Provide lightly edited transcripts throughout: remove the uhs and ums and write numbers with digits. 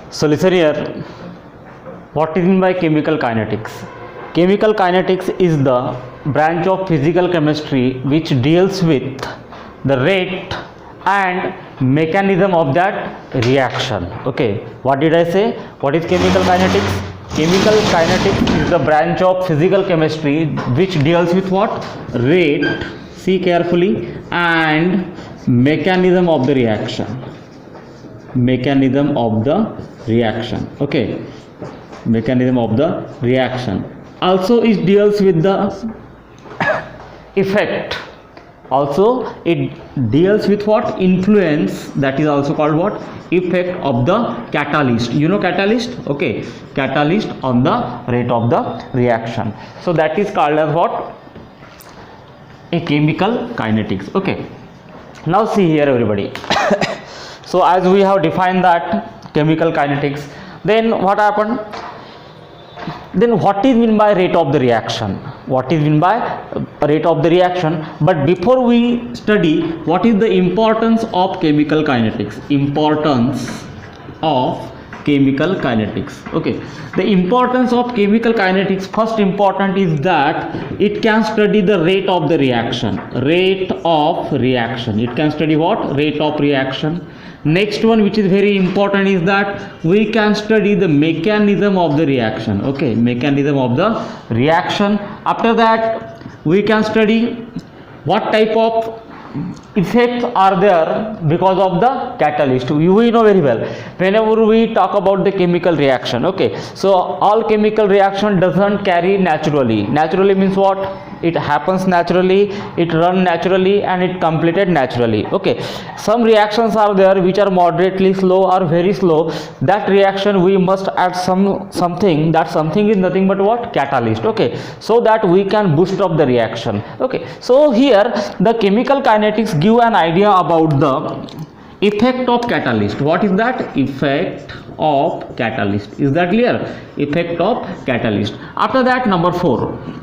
So listen here, what is meant by chemical kinetics? Chemical kinetics is the branch of physical chemistry which deals with the rate and mechanism of that reaction. Okay, what did I say? What is chemical kinetics? Chemical kinetics is the branch of physical chemistry which deals with what? Rate, see carefully, and mechanism of the reaction. Mechanism of the reaction. Okay, mechanism of the reaction. Also it deals with the effect. Also it deals with what? Influence, that is also called what? Effect of the catalyst. You know catalyst? Okay, catalyst on the rate of the reaction. So that is called as what? A chemical kinetics. Okay, now see here everybody. So as we have defined that chemical kinetics, then what happened? Then what is meant by rate of the reaction? What is meant by rate of the reaction? But before we study, what is the importance of chemical kinetics? Importance of chemical kinetics. Okay, the importance of chemical kinetics, first important is that it can study the rate of the reaction. Rate of reaction. It can study what? Rate of reaction. Next one, which is very important, is that we can study the mechanism of the reaction. Okay, mechanism of the reaction. After that, we can study what type of effects are there because of the catalyst. We know very well whenever we talk about the chemical reaction. Okay, so all chemical reaction doesn't carry naturally. Naturally means what? It happens naturally, it run naturally, and it completed naturally. Okay, some reactions are there which are moderately slow or very slow. That reaction we must add something. That something is nothing but what? Catalyst. Okay, so that we can boost up the reaction. Okay, so here the chemical kinetics give an idea about the effect of catalyst. What is that? Effect of catalyst. Is that clear? Effect of catalyst. After that, number 4.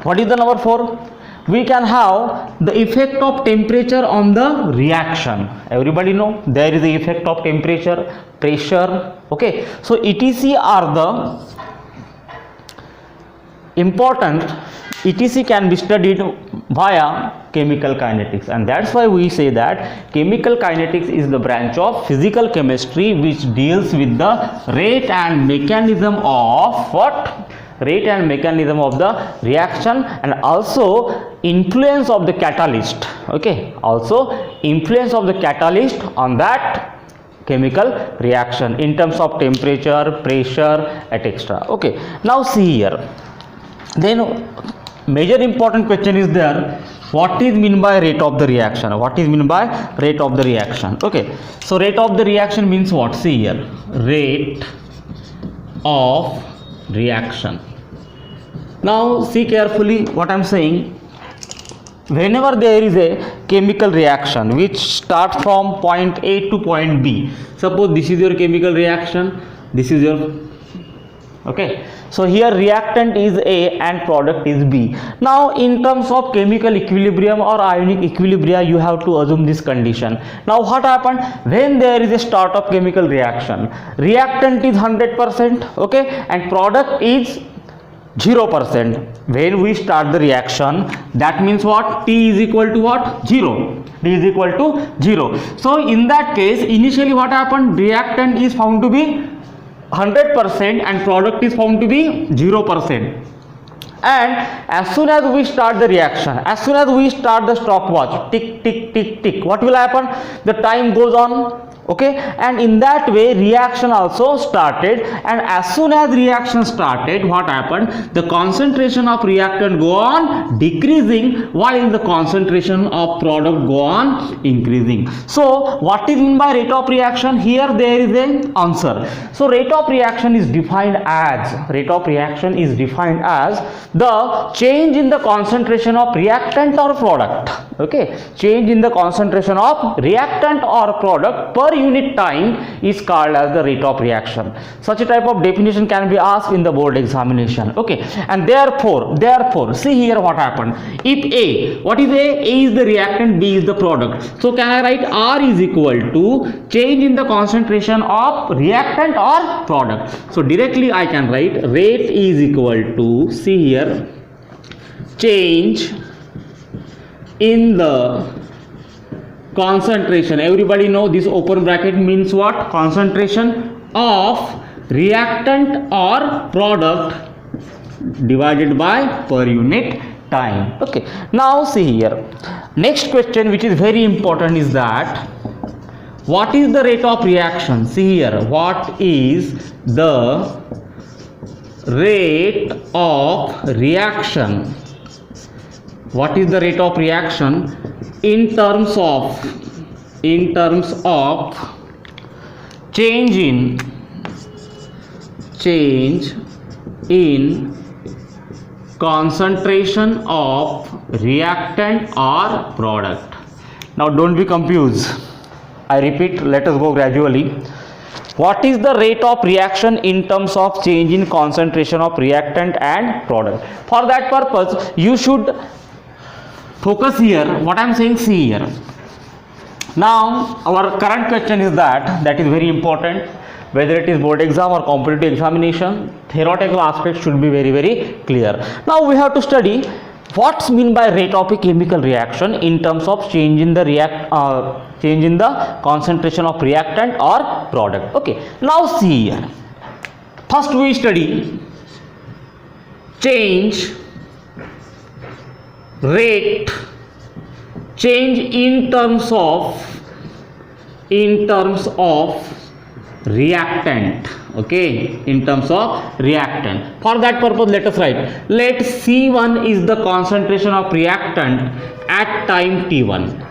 What is the number 4? We can have the effect of temperature on the reaction. Everybody know there is the effect of temperature, pressure. Okay, so etc are the important. etc can be studied via chemical kinetics, and that's why we say that chemical kinetics is the branch of physical chemistry which deals with the rate and mechanism of what? Rate and mechanism of the reaction, and also influence of the catalyst. Okay, also influence of the catalyst on that chemical reaction in terms of temperature, pressure, etc. Okay, now see here, then major important question is there, what is mean by rate of the reaction? What is mean by rate of the reaction? Okay, so rate of the reaction means what? See here, rate of reaction. Now see carefully what I am saying. Whenever there is a chemical reaction which starts from point A to point B, suppose this is your chemical reaction, this is your, okay, so here reactant is A and product is B. Now in terms of chemical equilibrium or ionic equilibria, you have to assume this condition. Now what happened when there is a start of chemical reaction? Reactant is 100%, okay, and product is 0%. When we start the reaction, that means what? T is equal to what? 0. T is equal to 0. So in that case, initially what happened? Reactant is found to be 100% and product is found to be 0%. And as soon as we start the reaction, as soon as we start the stopwatch, tick tick tick tick, what will happen? The time goes on. Okay, and in that way reaction also started, and as soon as reaction started, what happened? The concentration of reactant go on decreasing while the concentration of product go on increasing. So what is mean by rate of reaction? Here there is an answer. So rate of reaction is defined as the change in the concentration of reactant or product. Okay, change in the concentration of reactant or product per unit time is called as the rate of reaction. Such a type of definition can be asked in the board examination. Okay, and therefore see here what happened. If A, what is A? A is the reactant, B is the product. So can I write R is equal to change in the concentration of reactant or product? So directly I can write rate is equal to, see here, change in the concentration. Everybody know this open bracket means what? Concentration of reactant or product divided by per unit time. Okay, now see here, next question which is very important is that what is the rate of reaction? See here, what is the rate of reaction? What is the rate of reaction in terms of change in concentration of reactant or product? Now don't be confused. I repeat, let us go gradually. What is the rate of reaction in terms of change in concentration of reactant and product? For that purpose, you should focus here. What I am saying, see here. Now, our current question is that is very important. Whether it is board exam or competitive examination, theoretical aspects should be very, very clear. Now, we have to study what's mean by rate of a chemical reaction in terms of change in the concentration of reactant or product. Okay, now see here. First we study change rate, change in terms of reactant. Okay, in terms of reactant. For that purpose, let us write, let C1 is the concentration of reactant at time T1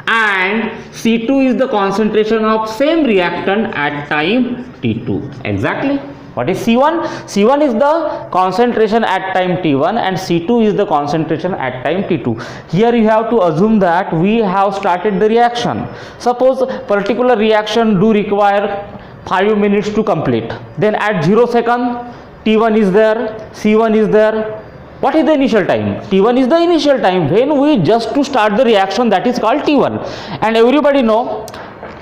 and C2 is the concentration of same reactant at time T2. Exactly. What is C1? C1 is the concentration at time T1 and C2 is the concentration at time T2. Here you have to assume that we have started the reaction. Suppose particular reaction do require 5 minutes to complete. Then at 0 second, T1 is there, C1 is there. What is the initial time? T1 is the initial time when we just to start the reaction, that is called T1. And everybody know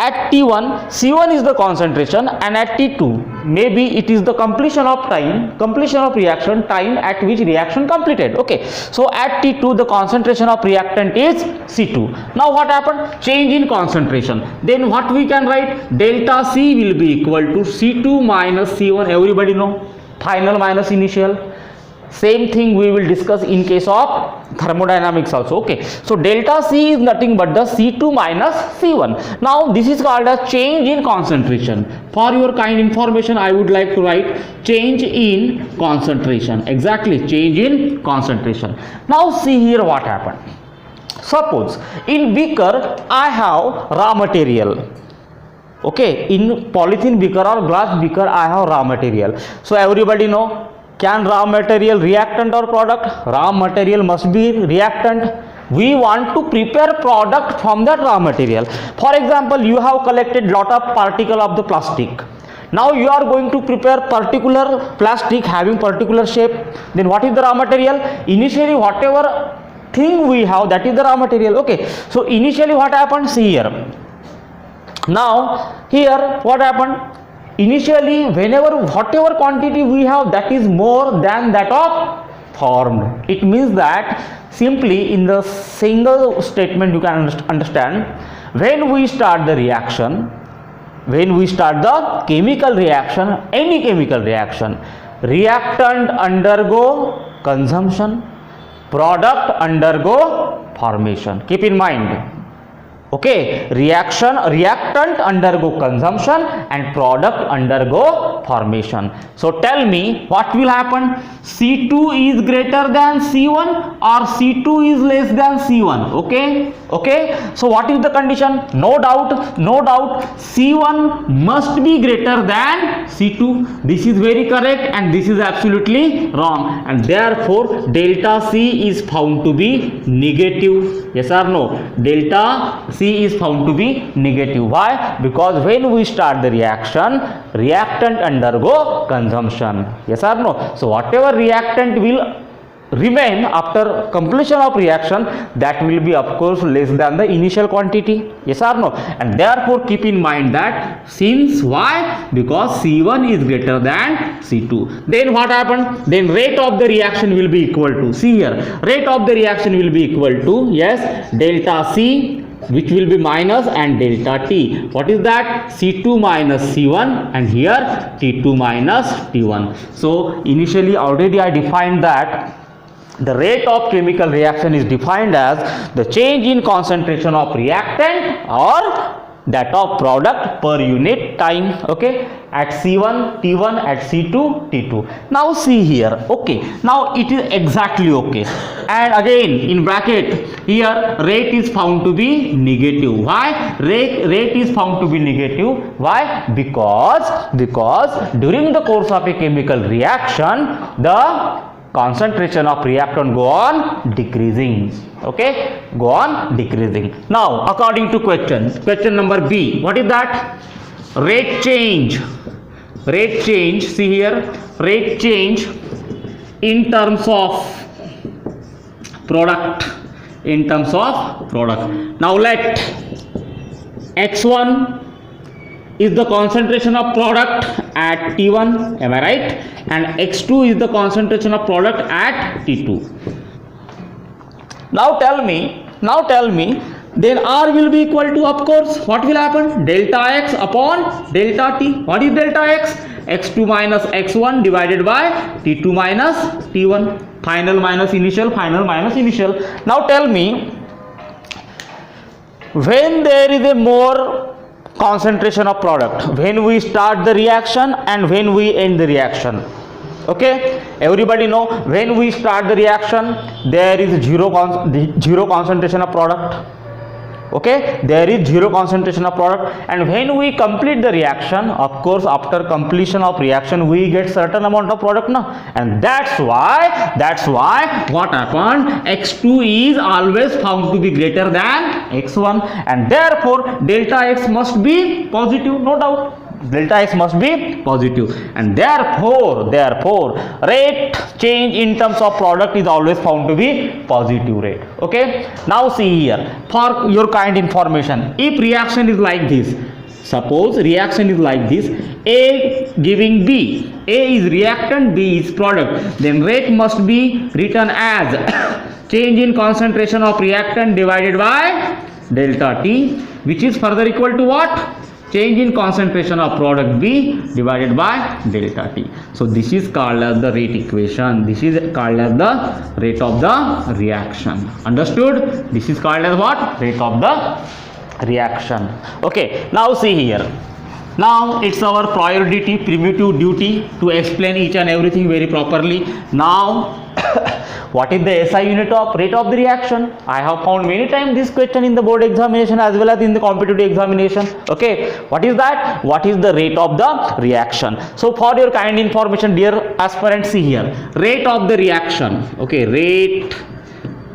at T1, C1 is the concentration and at T2, maybe it is the completion of reaction time at which reaction completed. Okay, so at T2 the concentration of reactant is C2. Now what happened? Change in concentration. Then what we can write? Delta C will be equal to C2 minus C1. Everybody know? Final minus initial. Same thing we will discuss in case of thermodynamics also. Okay, so delta C is nothing but the C2 minus C1. Now this is called as change in concentration. For your kind information, I would like to write change in concentration. Exactly, change in concentration. Now see here what happened. Suppose in beaker I have raw material. Okay, in polythene beaker or glass beaker I have raw material. So everybody know, can raw material reactant or product? Raw material must be reactant. We want to prepare product from that raw material. For example, you have collected lot of particle of the plastic. Now you are going to prepare particular plastic having particular shape. Then what is the raw material? Initially whatever thing we have, that is the raw material. Okay, so initially what happened? See here. Now here what happened? Initially, whatever quantity we have, that is more than that of formed. It means that simply in the single statement you can understand, when we start the reaction, when we start the chemical reaction, any chemical reaction, reactant undergo consumption, product undergo formation. Keep in mind. Okay, reactant undergo consumption and product undergo formation. So tell me what will happen? C2 is greater than C1 or C2 is less than C1. Okay, so what is the condition? No doubt C1 must be greater than C2. This is very correct and this is absolutely wrong, and therefore delta C is found to be negative. Yes or no? Delta C is found to be negative. Why? Because when we start the reaction, reactant undergo consumption. Yes or no? So whatever reactant will remain after completion of reaction, that will be of course less than the initial quantity. Yes or no? And therefore keep in mind that since why? Because C1 is greater than C2. Then what happened? Then rate of the reaction will be equal to, see here, rate of the reaction will be equal to, yes, delta C, which will be minus, and delta T. What is that? C2 minus C1, and here T2 minus T1. So initially already I defined that the rate of chemical reaction is defined as the change in concentration of reactant or that of product per unit time. Okay, at C1 T1, at C2 T2. Now see here, okay, now it is exactly okay, and again in bracket here rate is found to be negative. Why? Rate is found to be negative. Why? Because during the course of a chemical reaction, the concentration of reactant go on decreasing. Okay, go on decreasing. Now according to question number B, what is that? Rate change, see here, rate change in terms of product, Now let X1 is the concentration of product at T1, am I right? And X2 is the concentration of product at T2. Now tell me, then R will be equal to, of course, what will happen? Delta X upon delta T. What is delta X? X2 minus X1 divided by T2 minus T1. Final minus initial, Now tell me, when there is a more concentration of product, when we start the reaction and when we end the reaction. Okay, everybody know when we start the reaction there is zero concentration of product. Okay, there is zero concentration of product, and when we complete the reaction, of course after completion of reaction we get certain amount of product now, and that's why what happened, X2 is always found to be greater than X1, and therefore delta X must be positive, no doubt. Delta X must be positive, and therefore rate change in terms of product is always found to be positive rate. Okay, now see here, for your kind information, if reaction is like this, suppose reaction is like this, A giving B, A is reactant, B is product, then rate must be written as change in concentration of reactant divided by delta T, which is further equal to what? Change in concentration of product B divided by delta T. So this is called as the rate equation. This is called as the rate of the reaction. Understood? This is called as what? Rate of the reaction. Okay, now see here. Now it's our primitive duty to explain each and everything very properly. Now what is the SI unit of rate of the reaction? I have found many times this question in the board examination as well as in the competitive examination. Okay, what is that? What is the rate of the reaction? So for your kind information, dear aspirants, see here, rate of the reaction. Okay, rate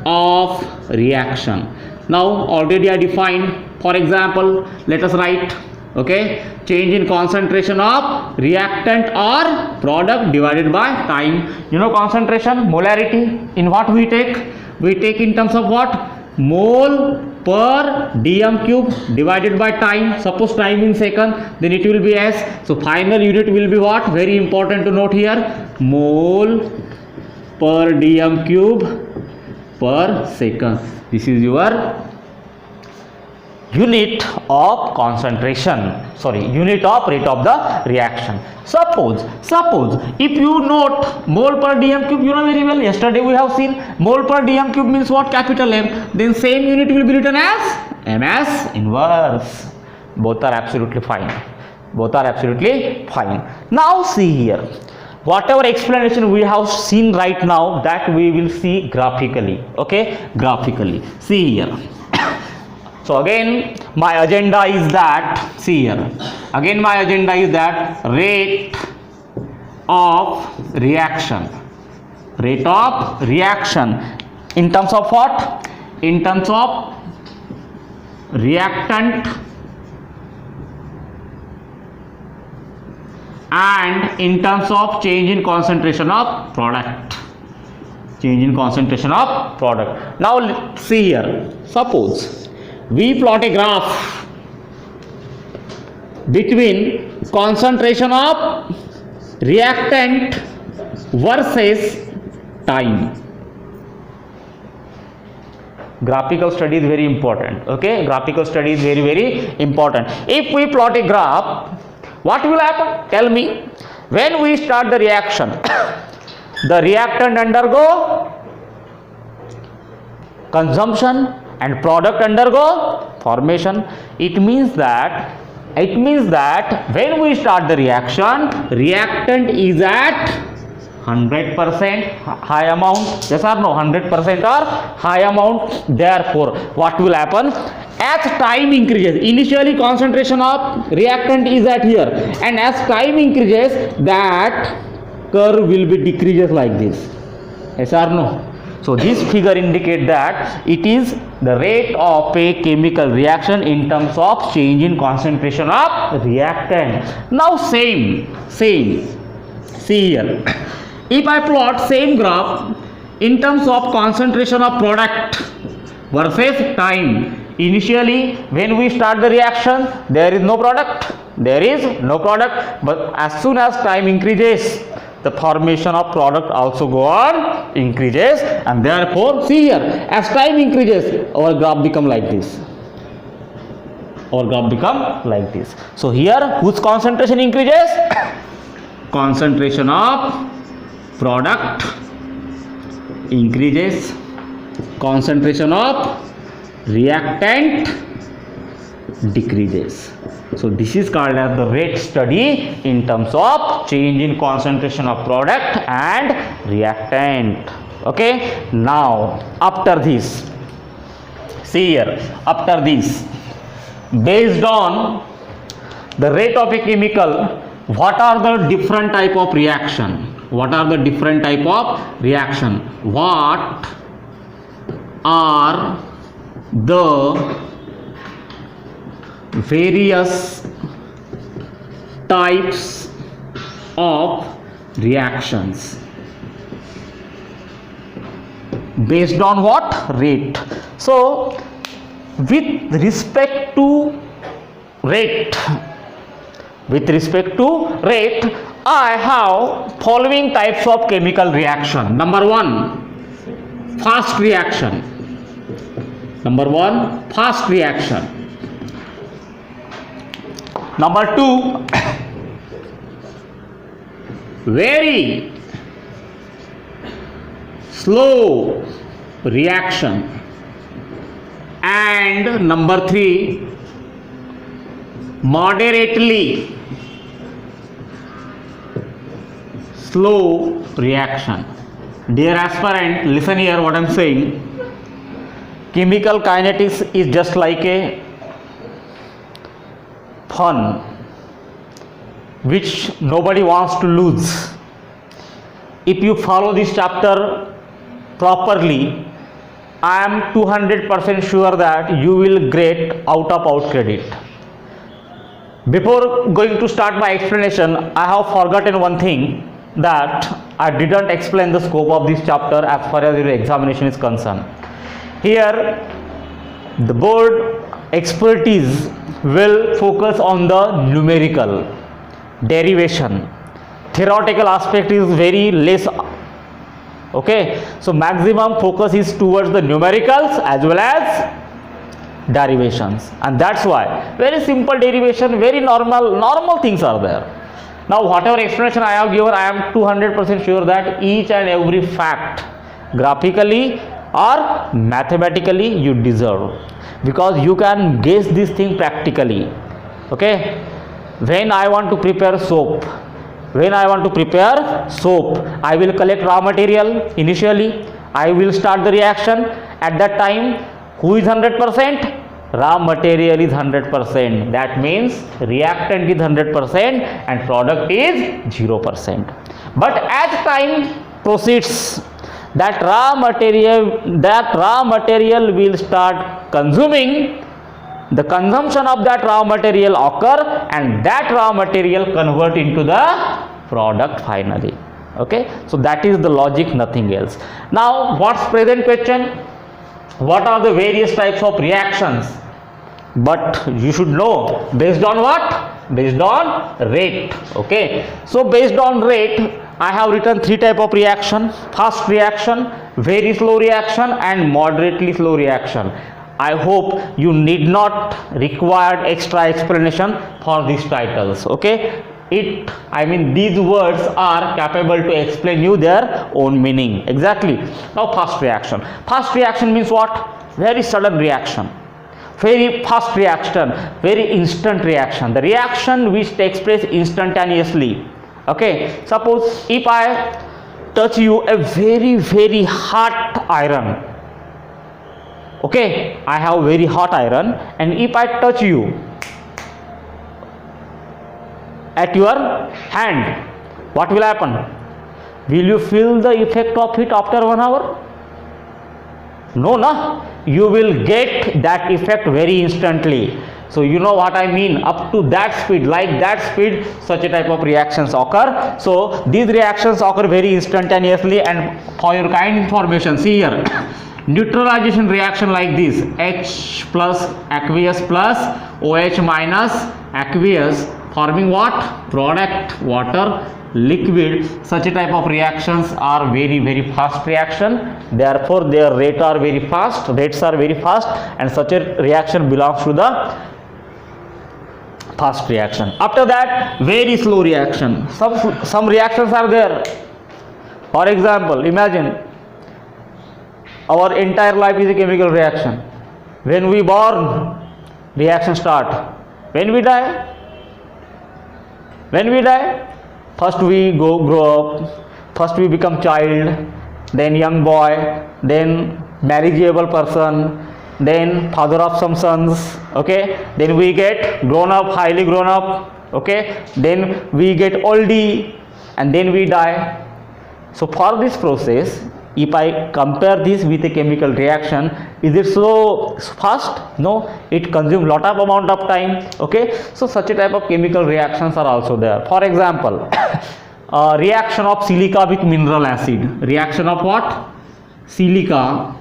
of reaction. Now already I defined. For example, let us write, okay, change in concentration of reactant or product divided by time. You know concentration, molarity, in what we take? We take in terms of what? Mole per dm cube divided by time. Suppose time in second, then it will be S. So final unit will be what? Very important to note here, mole per dm cube per second. This is your unit of concentration, unit of rate of the reaction. Suppose if you note mole per dm cube, you know very well, yesterday we have seen mole per dm cube means what? Capital M. Then same unit will be written as MS inverse. Both are absolutely fine. Now see here, whatever explanation we have seen right now, that we will see graphically. Okay, graphically. See here. So again my agenda is that, see here, again my agenda is that rate of reaction in terms of what? In terms of reactant and in terms of change in concentration of product. Change in concentration of product. Now see here, suppose we plot a graph between concentration of reactant versus time. Graphical study is very important. Okay, graphical study is very important. If we plot a graph, what will happen? Tell me. When we start the reaction, the reactant undergo consumption and product undergo formation. It means that when we start the reaction, reactant is at 100% high amount. Yes or no? 100% or high amount. Therefore, what will happen? As time increases, initially concentration of reactant is at here, and as time increases, that curve will be decreases like this. Yes or no? So this figure indicates that it is the rate of a chemical reaction in terms of change in concentration of reactant. Now same. See here. If I plot same graph in terms of concentration of product versus time, initially when we start the reaction, there is no product, but as soon as time increases, the formation of product also go on increases, and therefore see here, as time increases, our graph become like this. So here, whose concentration increases? Concentration of product increases, concentration of reactant decreases. So this is called as the rate study in terms of change in concentration of product and reactant. Okay, now after this, see here, after this, based on the rate of a chemical, what are the different type of reaction? What are the various types of reactions? Based on what? Rate. So with respect to rate, I have following types of chemical reaction. Number one, fast reaction. Number two, very slow reaction. And number three, moderately slow reaction. Dear aspirant, listen here what I am saying. Chemical kinetics is just like a fun which nobody wants to lose. If you follow this chapter properly, I am 200% sure that you will get out of out credit. Before going to start my explanation, I have forgotten one thing, that I didn't explain the scope of this chapter as far as your examination is concerned. Here the board expertise will focus on the numerical derivation. Theoretical aspect is very less. Okay, so maximum focus is towards the numericals as well as derivations, and that's why very simple derivation, very normal things are there. Now whatever explanation I have given, I am 200% sure that each and every fact, graphically or mathematically, you deserve, because you can guess this thing practically. Okay, when I want to prepare soap, I will collect raw material. Initially I will start the reaction. At that time, who is 100%? Raw material is 100%. That means reactant is 100% and product is 0%. But as time proceeds, that raw material will start consuming the consumption of that raw material occur and that raw material convert into the product finally. Okay, so that is the logic, nothing else. Now what's present question? What are the various types of reactions? But you should know based on what? Based on rate. Okay, so based on rate I have written three type of reaction: fast reaction, very slow reaction and moderately slow reaction. I hope you need not require extra explanation for these titles. Okay, these words are capable to explain you their own meaning. Exactly. Now fast reaction. Fast reaction means what? Very sudden reaction, very fast reaction, very instant reaction, the reaction which takes place instantaneously. Okay, suppose if I touch you a very hot iron. Okay, I have very hot iron, and if I touch you at your hand, what will happen? Will you feel the effect of it after 1 hour? No, no, you will get that effect very instantly. So you know what I mean, up to that speed, like that speed, such a type of reactions occur. So these reactions occur very instantaneously, and for your kind information, see here, neutralization reaction like this, H plus aqueous plus OH minus aqueous, forming what? Product, water, liquid. Such a type of reactions are very fast reaction, therefore their rates are very fast, and such a reaction belongs to the fast reaction. After that, very slow reaction. Some reactions are there. For example, imagine our entire life is a chemical reaction. When we born, reaction start. When we die, first we grow up, first we become child, then young boy, then marriageable person, then father of some sons. Okay, then we get grown up, highly grown up. Okay, then we get oldie, and then we die. So for this process, if I compare this with a chemical reaction, is it so fast? No, it consumes lot of amount of time. Okay, so such a type of chemical reactions are also there. For example, reaction of silica with mineral acid. Reaction of what? Silica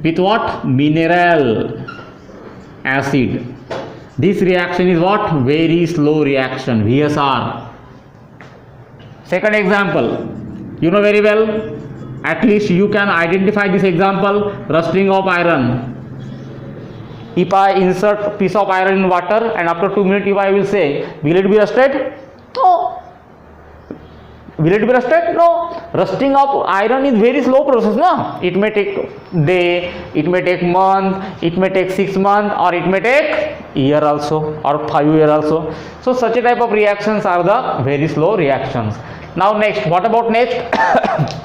with what? Mineral acid. This reaction is what? Very slow reaction, VSR. Second example, you know very well, at least you can identify this example, rusting of iron. If I insert piece of iron in water and after 2 minutes if I will say, will it be rusted? No. Will it be rusted? No. Rusting of iron is very slow process, no? It may take day, it may take month, it may take 6 months, or it may take year also, or 5 years also. So such a type of reactions are the very slow reactions. Now next, what about next?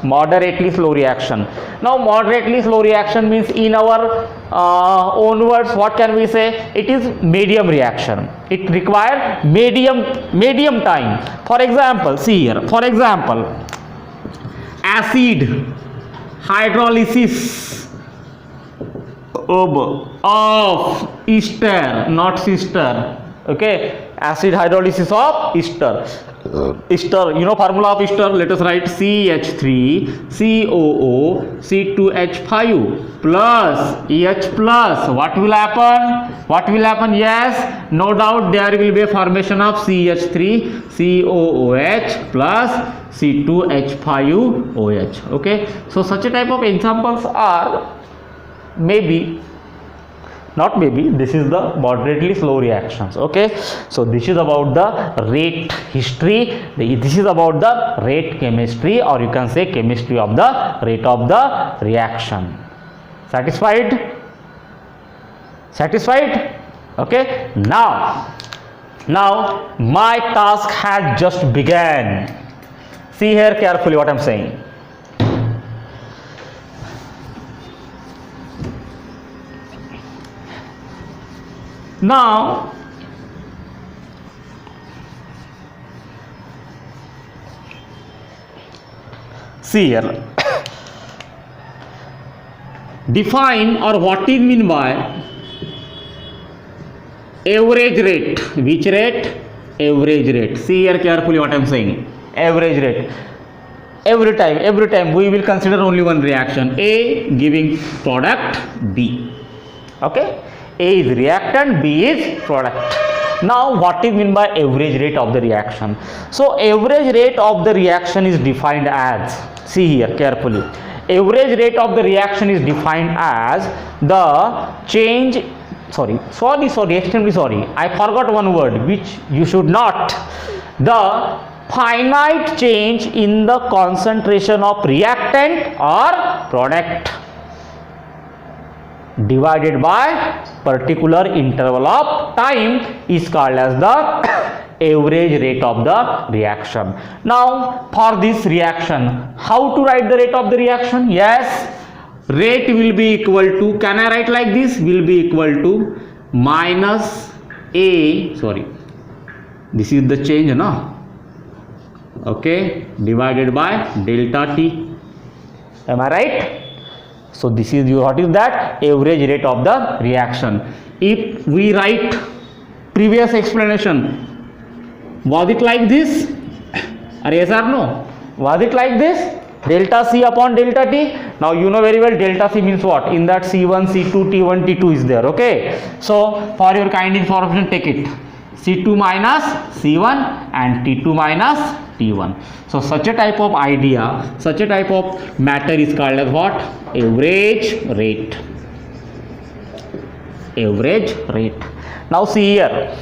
Moderately slow reaction. Now moderately slow reaction means, in our own words, what can we say? It is medium reaction. It requires medium time. For example, see here, for example, acid hydrolysis of ester, not sister. Okay, acid hydrolysis of ester. Ester, you know formula of ester, let us write CH3COO C2H5 plus EH plus. What will happen? Yes, no doubt there will be a formation of CH3COOH plus C2H5OH. Okay, so such a type of examples are this is the moderately slow reactions. Okay, so this is about the rate history, this is about the rate chemistry, or you can say chemistry of the rate of the reaction. Satisfied? Okay, now my task has just begun. See here carefully what I am saying. Now see here, define or what is mean by average rate. Which rate? Average rate. See here carefully what I am saying. Average rate. Every time we will consider only one reaction. A giving product B. Okay. A is reactant, B is product. Now what is mean by average rate of the reaction? So average rate of the reaction is defined as, see here carefully, average rate of the reaction is defined as the change, extremely sorry, I forgot one word which you should not, the finite change in the concentration of reactant or product divided by particular interval of time is called as the average rate of the reaction. Now for this reaction, how to write the rate of the reaction? Yes, rate will be equal to, can I write like this, will be equal to minus A, this is the change, no? Okay, divided by delta T. Am I right? So this is your, what is that? Average rate of the reaction. If we write previous explanation, was it like this? Or yes or no? Was it like this? Delta C upon delta T. Now you know very well delta C means what? In that C1, C2, T1, T2 is there. Okay. So for your kind information, take it. C2 minus C1 and T2 minus T1. So such a type of idea, such a type of matter is called as what? Average rate. Average rate. Now see here,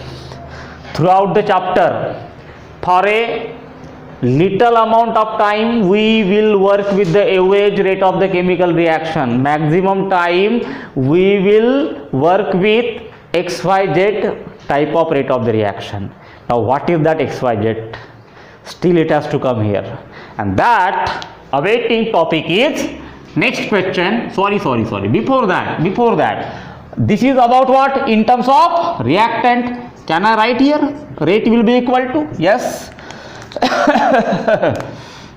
throughout the chapter, for a little amount of time we will work with the average rate of the chemical reaction. Maximum time we will work with XYZ type of rate of the reaction. Now what is that XYZ? Still it has to come here, and that awaiting topic is next question. Before that, this is about what? In terms of reactant. Can I write here? Rate will be equal to, yes.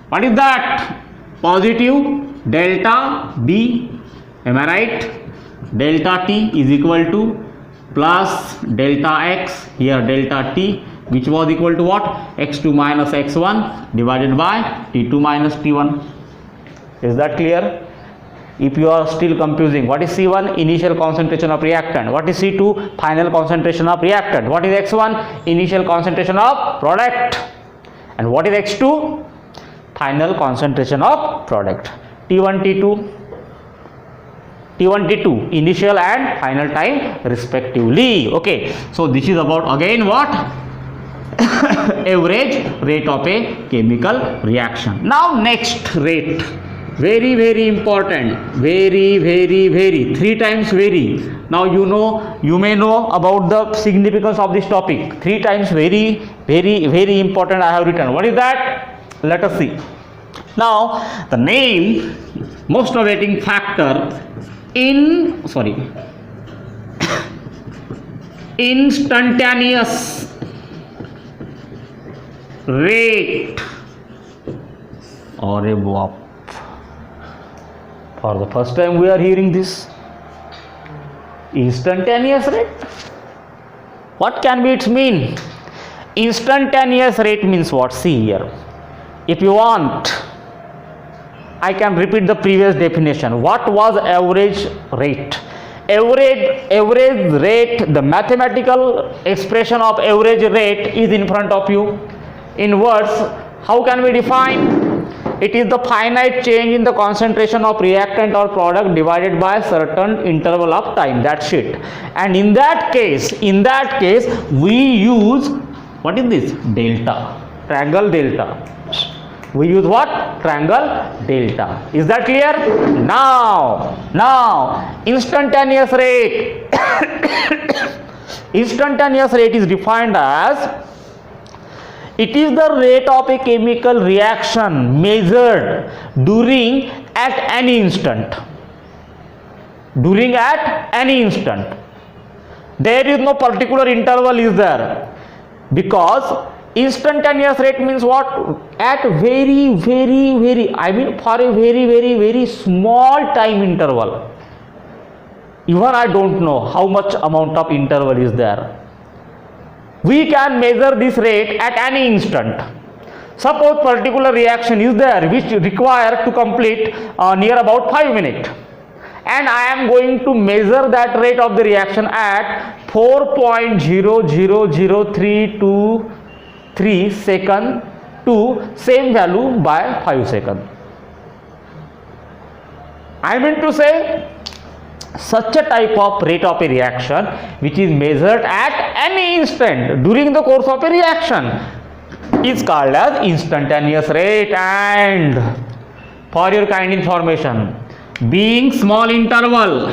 What is that? Positive delta B. Am I right? Delta T is equal to plus delta X, here delta T, which was equal to what? X2 minus X1 divided by T2 minus T1. Is that clear? If you are still confusing, what is C1? Initial concentration of reactant. What is C2? Final concentration of reactant. What is X1? Initial concentration of product. And what is X2? Final concentration of product. T1, T2. T1, T2, initial and final time respectively. Okay, so this is about again what? Average rate of a chemical reaction. Now next rate, very important, very, three times very. Now you may know about the significance of this topic. Three times very important I have written. What is that? Let us see. Now the name, most awaiting factor, instantaneous rate. Arey baap, for the first time we are hearing this. Instantaneous rate, what can be its mean? Instantaneous rate means what? See here, if you want, I can repeat the previous definition. What was average rate? Average rate, the mathematical expression of average rate is in front of you. In words, how can we define? It is the finite change in the concentration of reactant or product divided by a certain interval of time. That's it. And in that case, we use, what is this? Delta, triangle delta. We use what? Triangle delta. Is that clear? Now instantaneous rate. Instantaneous rate is defined as, it is the rate of a chemical reaction measured during at any instant. There is no particular interval is there, because instantaneous rate means what? At very, I mean for a very small time interval. even I don't know how much amount of interval is there. We can measure this rate at any instant. Suppose particular reaction is there which require to complete near about 5 minutes, and I am going to measure that rate of the reaction at 4.00032 second to same value by 5 seconds. I mean to say, such a type of rate of a reaction which is measured at any instant during the course of a reaction is called as instantaneous rate. And for your kind information, being small interval,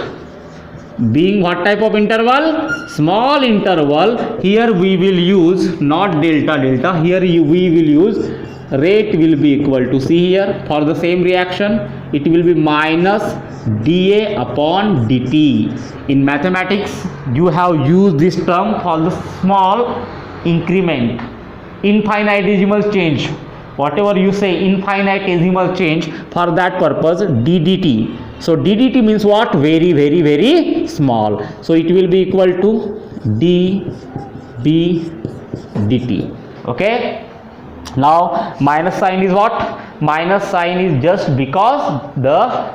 being what type of interval? Small interval. Here we will use not delta, here we will use rate will be equal to, see here, for the same reaction it will be minus dA upon dt. In mathematics you have used this term for the small increment, infinitesimal change, whatever you say, infinitesimal change, for that purpose ddt. So ddt means what? Very, very, very small. So it will be equal to dB dt. Okay. Now minus sign is what? Minus sign is just because the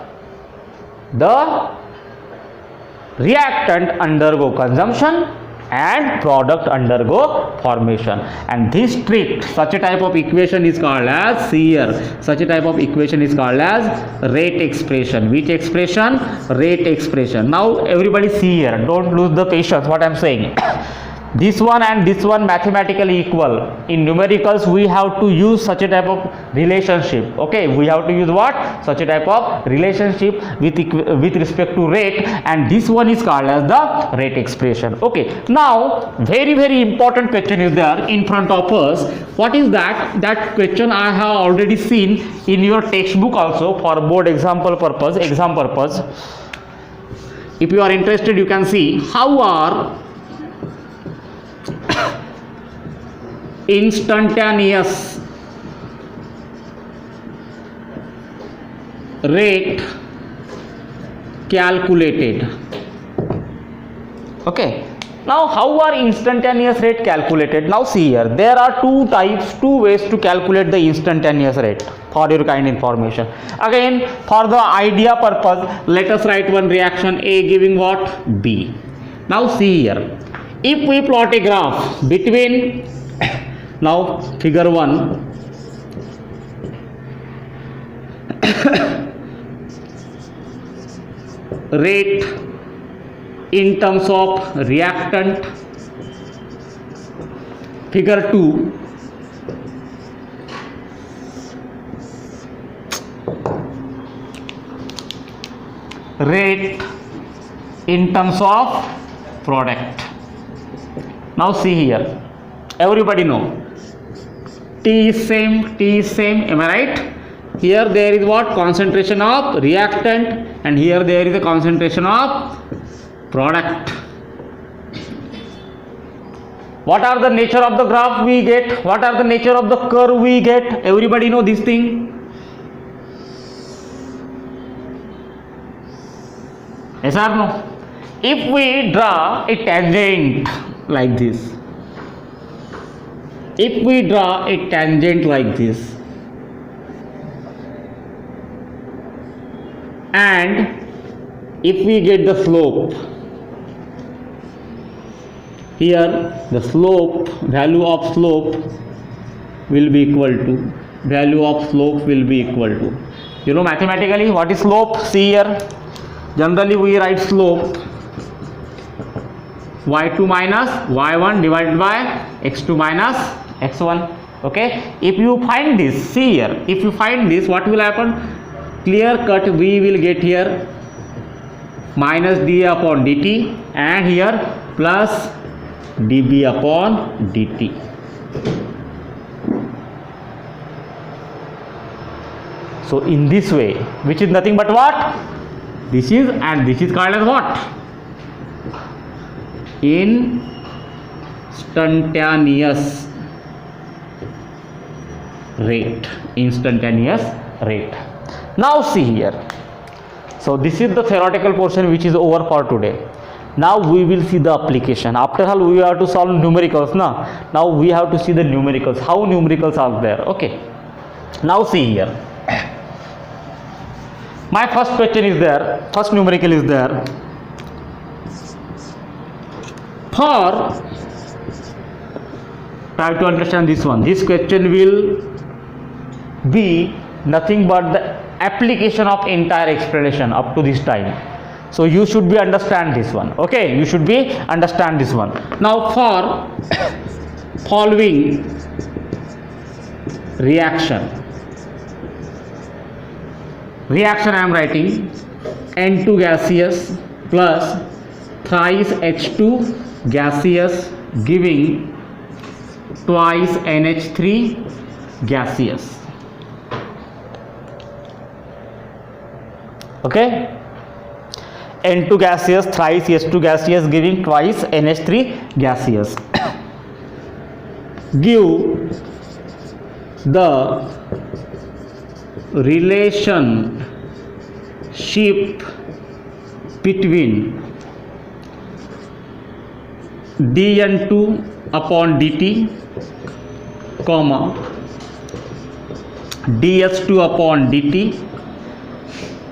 reactant undergo consumption and product undergo formation, and this trick, such a type of equation is called as, see here, such a type of equation is called as rate expression. Which expression? Rate expression. Now everybody see here, don't lose the patience what I am saying. This one and this one mathematically equal. In numericals we have to use such a type of relationship. Okay, we have to use what? Such a type of relationship with respect to rate, and this one is called as the rate expression. Okay, now very, very important question is there in front of us. What is that? That question I have already seen in your textbook also for board exam purpose. If you are interested, you can see how are instantaneous rate calculated. Okay, now how are instantaneous rate calculated? Now see here, there are two ways to calculate the instantaneous rate for your kind information. Again, for the idea purpose, let us write one reaction A giving what? B. Now see here, if we plot a graph between now figure 1, rate in terms of reactant, figure 2 rate in terms of product. Now see here, everybody know T is same, am I right? Here there is what? Concentration of reactant, and here there is a concentration of product. What are the nature of the graph we get? What are the nature of the curve we get? Everybody know this thing? Yes or no? If we draw a tangent like this, if we draw a tangent like this, and if we get the slope, here the slope, value of slope will be equal to, you know mathematically what is slope? See here, generally we write slope y2 minus y1 divided by x2 minus x1. Okay, if you find this, see here, if you find this, what will happen? Clear cut, we will get here minus dA upon dt, and here plus dB upon dt. So in this way, which is nothing but what? This is, and this is called as what? Instantaneous rate. Now see here, So this is the theoretical portion which is over for today. Now we will see the application. After all, we have to solve numericals now we have to see the numericals, how numericals are there. Okay, now see here, my first question is there, first numerical is there. For try to understand this one, this question will be nothing but the application of entire explanation up to this time. So you should be understand this one. Okay, you should be understand this one. Now for following reaction I am writing N2 gaseous plus thrice H2 gaseous giving twice NH3 gaseous. Okay, N2 gaseous thrice H2 gaseous giving twice NH3 gaseous. Give the relationship between dN2 upon dt, comma dS2 upon dt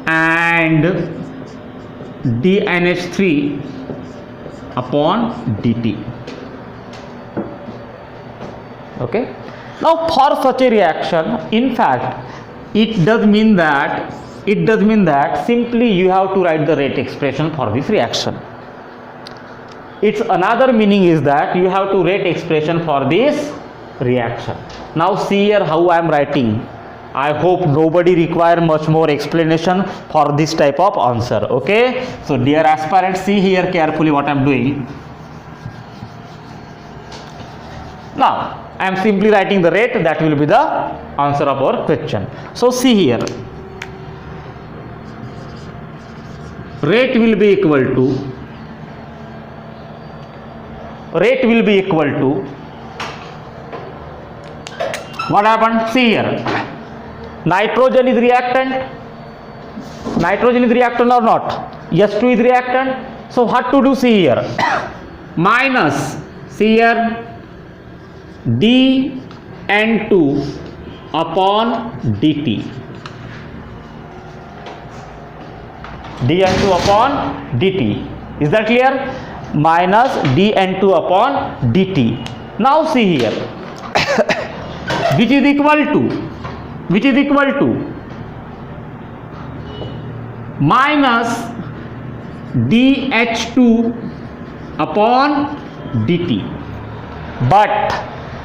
and dNH3 upon dt. Okay, now for such a reaction, in fact it does mean that simply you have to write the rate expression for this reaction. Its another meaning is that you have to rate expression for this reaction. Now see here how I am writing. I hope nobody require much more explanation for this type of answer. Okay, so dear aspirants, see here carefully what I am doing. Now I am simply writing the rate, that will be the answer of our question. So see here, rate will be equal to what happened? See here, nitrogen is reactant or not? S2 is reactant. So what to do? See here, minus, see here, dN2 upon dt, dN2 upon dt, is that clear? Minus dN2 upon dt. Now see here, which is equal to minus dH2 upon dt, but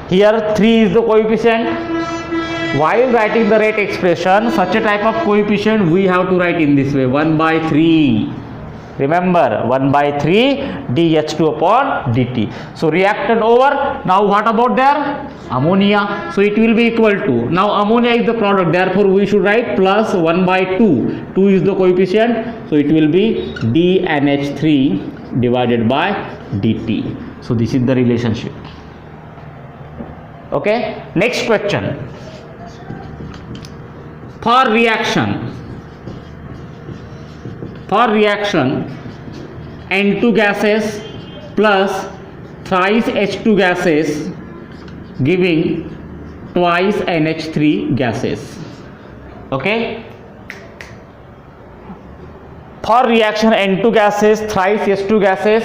here 3 is the coefficient. While writing the rate expression, such a type of coefficient we have to write in this way, 1 by 3. Remember, 1 by 3 dH2 upon dt. So reactant over. Now what about there? Ammonia. So it will be equal to, now ammonia is the product, therefore we should write plus 1 by 2. 2 is the coefficient, so it will be dNH3 divided by dt. So this is the relationship. Okay, next question. For reaction N2 gases plus thrice H2 gases giving twice NH3 gases. Okay, for reaction N2 gases thrice H2 gases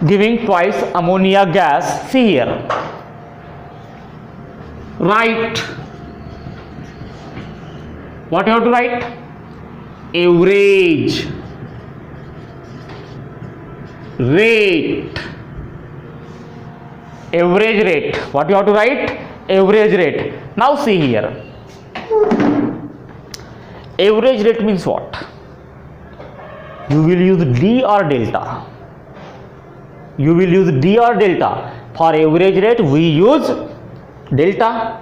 giving twice ammonia gas. See here, write, what you have to write? Average rate. What you have to write? Average rate. Now see here, average rate means what? You will use D or delta. For average rate we use delta.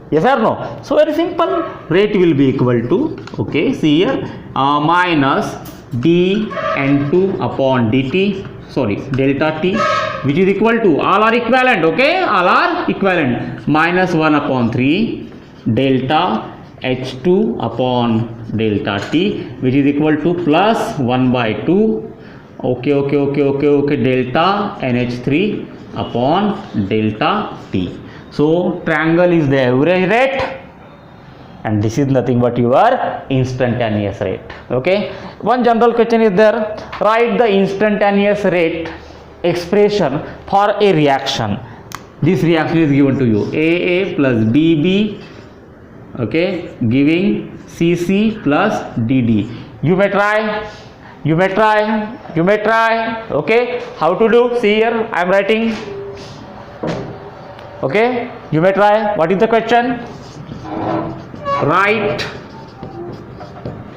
Yes or no? So very simple, rate will be equal to, okay, see here, minus dN2 upon dt, sorry, delta t, which is equal to, all are equivalent, okay, all are equivalent, minus 1 upon 3 delta H2 upon delta T, which is equal to plus 1 by 2, okay, delta NH3 upon delta T. So triangle is the average rate and this is nothing but your instantaneous rate. Okay, one general question is there, write the instantaneous rate expression for a reaction. This reaction is given to you, AA plus BB, okay, giving CC plus DD. You may try, okay. How to do? See here, I am writing, okay. You may try. What is the question? Write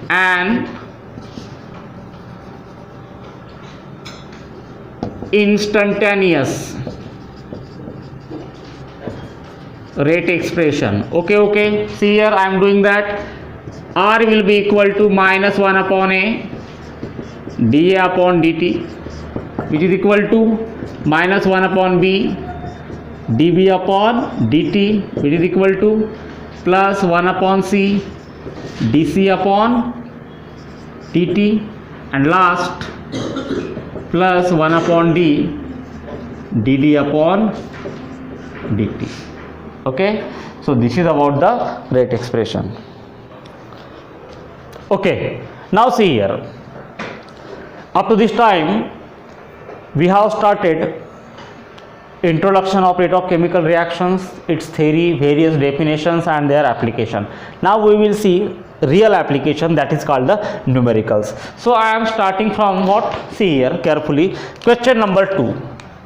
an instantaneous rate expression. Okay, see here, I am doing that. R will be equal to minus 1 upon A dA upon dt, which is equal to minus 1 upon B dB upon dt, which is equal to plus 1 upon C dC upon dt, and last plus 1 upon D dd upon dt. Okay, so this is about the rate expression. Okay, now see here, up to this time we have started introduction of rate of chemical reactions, its theory, various definitions and their application. Now we will see real application, that is called the numericals. So I am starting from what? See here carefully, question number 2.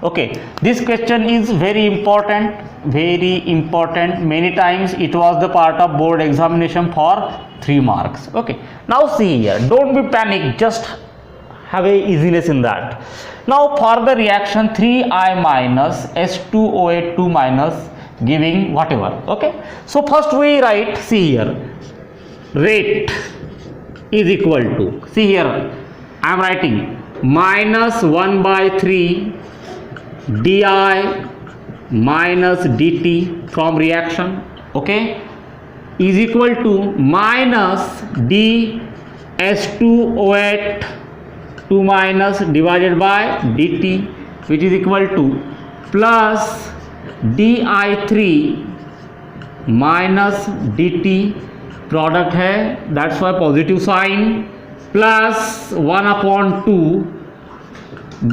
Okay, this question is very important, many times it was the part of board examination for 3 marks. Okay, now see here, don't be panic, just have a easiness in that. Now for the reaction 3I minus S2O8 2 minus giving whatever. Okay, so first we write, see here, rate is equal to, see here I am writing minus 1 by 3 di minus dt from reaction, okay, is equal to minus ds2O8 2 minus divided by dt, which is equal to plus di3 minus dt, product है, that's why positive sign, plus 1 upon 2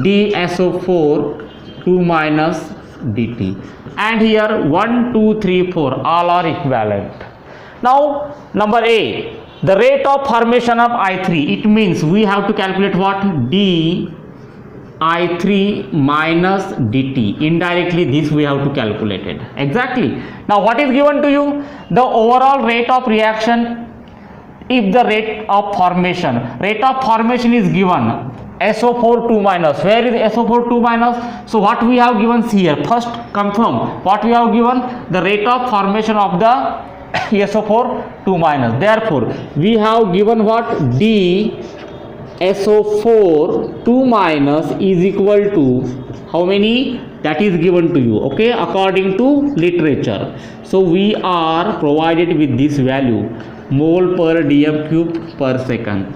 dSO4 2 minus dt, and here 1 2 3 4 all are equivalent. Now number A, the rate of formation of I3, it means we have to calculate what? di3 minus dt, indirectly this we have to calculate it exactly. Now what is given to you? The overall rate of reaction, if the rate of formation is given SO4 2 minus, where is SO4 2 minus? So what we have given here, first confirm what we have given, the rate of formation of the SO4 2 minus, therefore we have given what? dSO4 2 minus is equal to how many? That is given to you, okay, according to literature. So we are provided with this value, mole per dm cube per second.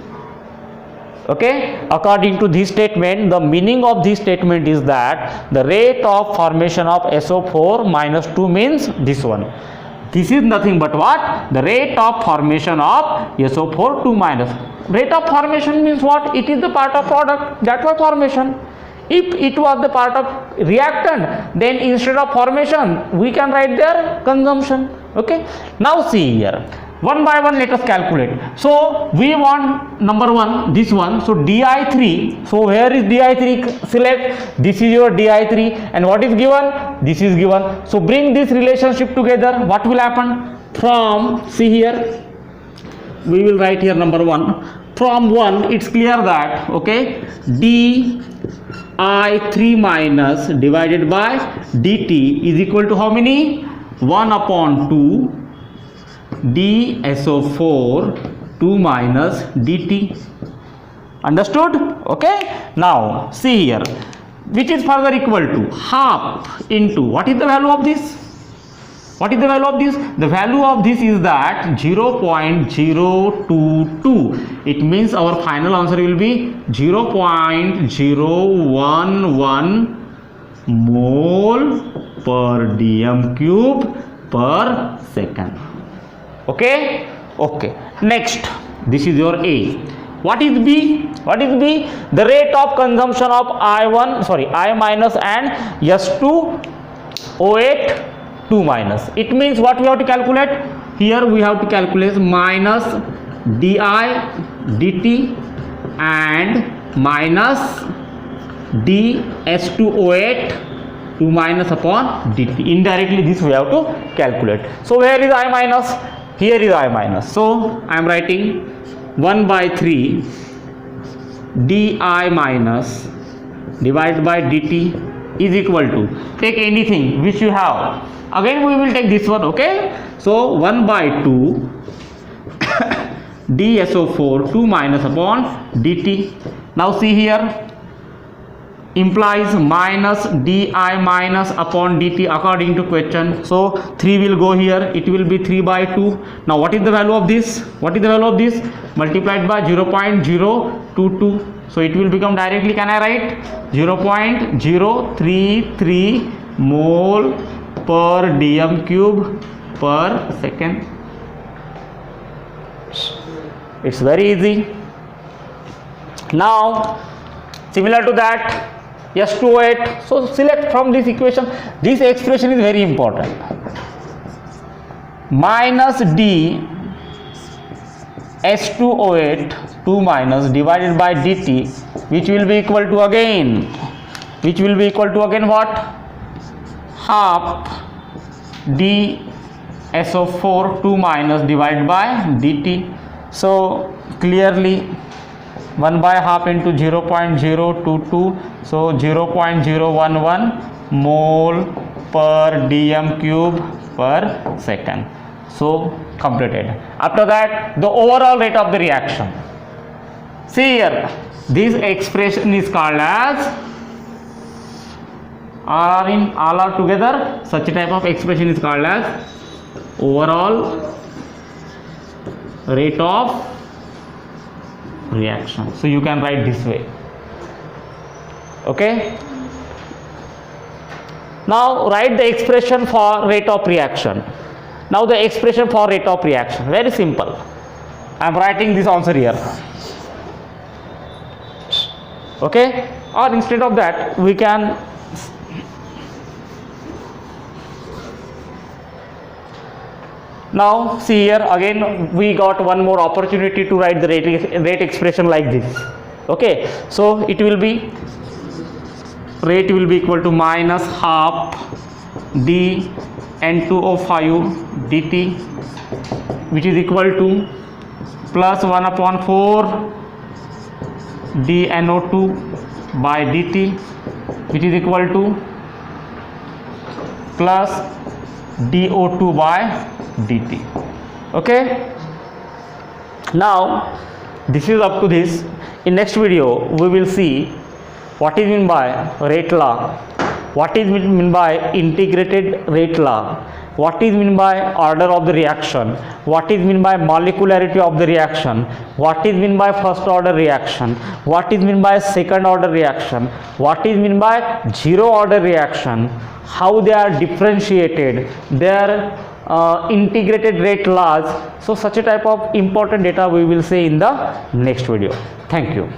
Okay, according to this statement, the meaning of this statement is that the rate of formation of SO4 minus 2 means this one. This is nothing but what? The rate of formation of SO4 2 minus. Rate of formation means what? It is the part of product, that was formation. If it was the part of reactant, then instead of formation we can write their consumption. Okay, now see here, one by one let us calculate. So we want number 1, this one, so di3, so where is di3? Select, this is your di3, and what is given? This is given. So bring this relationship together, what will happen? From, see here, we will write here number 1, from 1 it's clear that, okay, di3 minus divided by dt is equal to how many? 1 upon 2 dSO4 2 minus dt. Understood? Okay, now see here, which is further equal to half into, what is the value of this? What is the value of this? The value of this is that 0.022. It means our final answer will be 0.011 mole per dm cube per second. Okay. Next, this is your A. What is B? The rate of consumption of I minus and S2O8 2 minus. It means what we have to calculate? Here we have to calculate minus di dt and minus ds2O8 2 minus upon dt. Indirectly this we have to calculate. So where is I minus? Here is I minus. So I am writing 1 by 3 di minus divided by dt is equal to, take anything which you have. Again we will take this one, okay? So 1 by 2 dsO4 2 minus upon dt. Now see here, implies minus di minus upon dt according to question. So 3 will go here, it will be 3 by 2. Now what is the value of this? Multiplied by 0.022. So it will become directly, can I write 0.033 mole per dm cube per second. It's very easy. Now similar to that, S2O8. So select from this equation. This expression is very important. Minus d S2O8 2 minus divided by dt, which will be equal to again what? Half d SO4 2 minus divided by dt. So clearly 1 by half into 0.022, so 0.011 mole per dm cube per second. So completed. After that, the overall rate of the reaction. See here, this expression is called as, all are together, such a type of expression is called as overall rate of reaction. So you can write this way. Okay. Now write the expression for rate of reaction. Now the expression for rate of reaction, very simple. I am writing this answer here. Okay. Or instead of that, we can now see here again we got one more opportunity to write the rate expression like this. Okay. So it will be, rate will be equal to minus half d N2O5 dt, which is equal to plus 1 upon 4 dNO2 by dt, which is equal to plus dO2 by dt. Okay. Now this is up to this. In next video we will see what is meant by rate law, what is meant by integrated rate law, what is meant by order of the reaction, what is meant by molecularity of the reaction, what is meant by first order reaction, what is meant by second order reaction, what is meant by zero order reaction, how they are differentiated, their integrated rate laws. So such a type of important data we will see in the next video. Thank you.